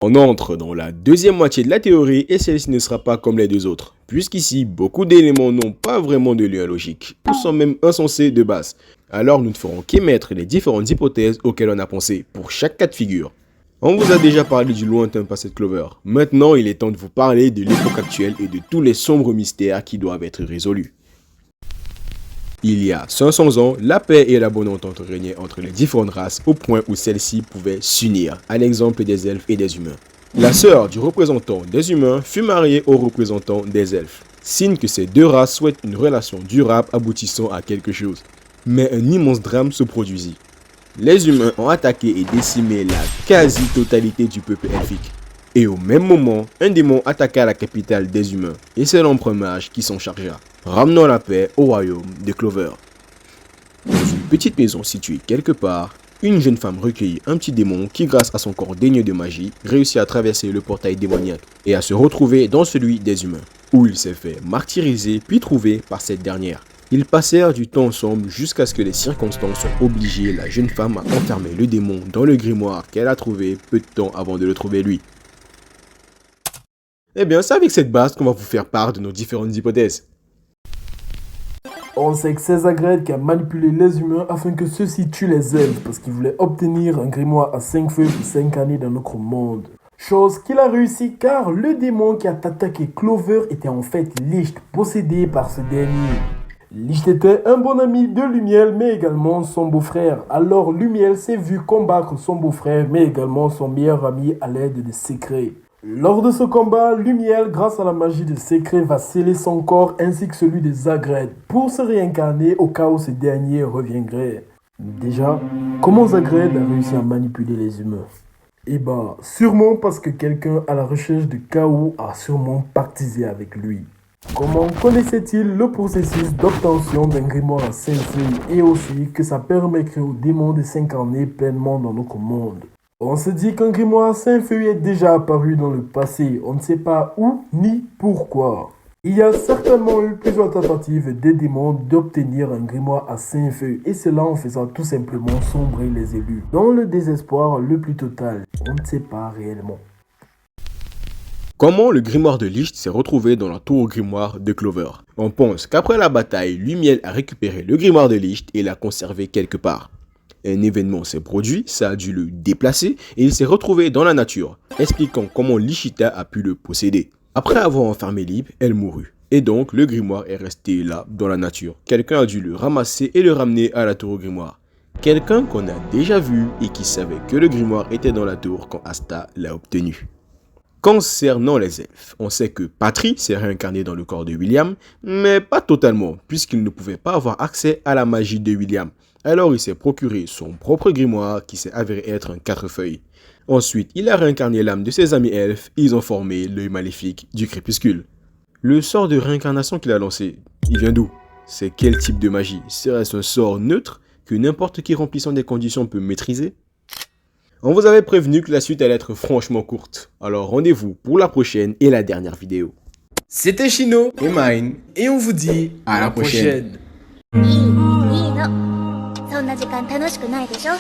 On entre dans la deuxième moitié de la théorie et celle-ci ne sera pas comme les deux autres, puisqu'ici, beaucoup d'éléments n'ont pas vraiment de lien logique, ou sont même insensés de base. Alors nous ne ferons qu'émettre les différentes hypothèses auxquelles on a pensé pour chaque cas de figure. On vous a déjà parlé du lointain passé de Clover, maintenant il est temps de vous parler de l'époque actuelle et de tous les sombres mystères qui doivent être résolus. Il y a 500 ans, la paix et la bonne entente régnaient entre les différentes races au point où celles-ci pouvaient s'unir, à l'exemple des elfes et des humains. La sœur du représentant des humains fut mariée au représentant des elfes, signe que ces deux races souhaitent une relation durable aboutissant à quelque chose. Mais un immense drame se produisit. Les humains ont attaqué et décimé la quasi-totalité du peuple elfique. Et au même moment, un démon attaqua la capitale des humains, et c'est l'empereur mage qui s'en chargea, ramenant la paix au royaume de Clover. Dans une petite maison située quelque part, une jeune femme recueillit un petit démon qui, grâce à son corps dénué de magie, réussit à traverser le portail démoniaque et à se retrouver dans celui des humains, où il s'est fait martyriser puis trouvé par cette dernière. Ils passèrent du temps ensemble jusqu'à ce que les circonstances ont obligé la jeune femme à enfermer le démon dans le grimoire qu'elle a trouvé peu de temps avant de le trouver lui. Eh bien, c'est avec cette base qu'on va vous faire part de nos différentes hypothèses. On sait que c'est Zagred qui a manipulé les humains afin que ceux-ci tuent les elfes parce qu'il voulait obtenir un grimoire à 5 feux pour s'incarner dans notre monde. Chose qu'il a réussi car le démon qui a attaqué Clover était en fait Licht, possédé par ce dernier. Licht était un bon ami de Lumiel mais également son beau-frère. Alors Lumiel s'est vu combattre son beau-frère mais également son meilleur ami à l'aide de secrets. Lors de ce combat, Lumiel, grâce à la magie de secret, va sceller son corps ainsi que celui de Zagred pour se réincarner au cas où ce dernier reviendrait. Déjà, comment Zagred a réussi à manipuler les humains? Eh ben, sûrement parce que quelqu'un à la recherche de chaos a sûrement pactisé avec lui. Comment connaissait-il le processus d'obtention d'un grimoire à 5 feuilles et aussi que ça permettrait aux démons de s'incarner pleinement dans notre monde? On se dit qu'un grimoire à 5 feuilles est déjà apparu dans le passé, on ne sait pas où ni pourquoi. Il y a certainement eu plusieurs tentatives des démons d'obtenir un grimoire à 5 feuilles et cela en faisant tout simplement sombrer les élus. Dans le désespoir le plus total, on ne sait pas réellement. Comment le grimoire de Licht s'est retrouvé dans la tour grimoire de Clover? On pense qu'après la bataille, Lumiel a récupéré le grimoire de Licht et l'a conservé quelque part. Un événement s'est produit, ça a dû le déplacer et il s'est retrouvé dans la nature, expliquant comment Lichita a pu le posséder. Après avoir enfermé Lib, elle mourut. Et donc le grimoire est resté là, dans la nature. Quelqu'un a dû le ramasser et le ramener à la tour au grimoire. Quelqu'un qu'on a déjà vu et qui savait que le grimoire était dans la tour quand Asta l'a obtenu. Concernant les elfes, on sait que Patry s'est réincarné dans le corps de William, mais pas totalement, puisqu'il ne pouvait pas avoir accès à la magie de William. Alors il s'est procuré son propre grimoire qui s'est avéré être un 4 feuilles. Ensuite, il a réincarné l'âme de ses amis elfes, ils ont formé l'œil maléfique du crépuscule. Le sort de réincarnation qu'il a lancé, il vient d'où? C'est quel type de magie? Serait-ce un sort neutre que n'importe qui remplissant des conditions peut maîtriser? On vous avait prévenu que la suite allait être franchement courte, alors rendez-vous pour la prochaine et la dernière vidéo. C'était Chino et Mine, et on vous dit à la prochaine. いいのそんな時間楽しくないでしょ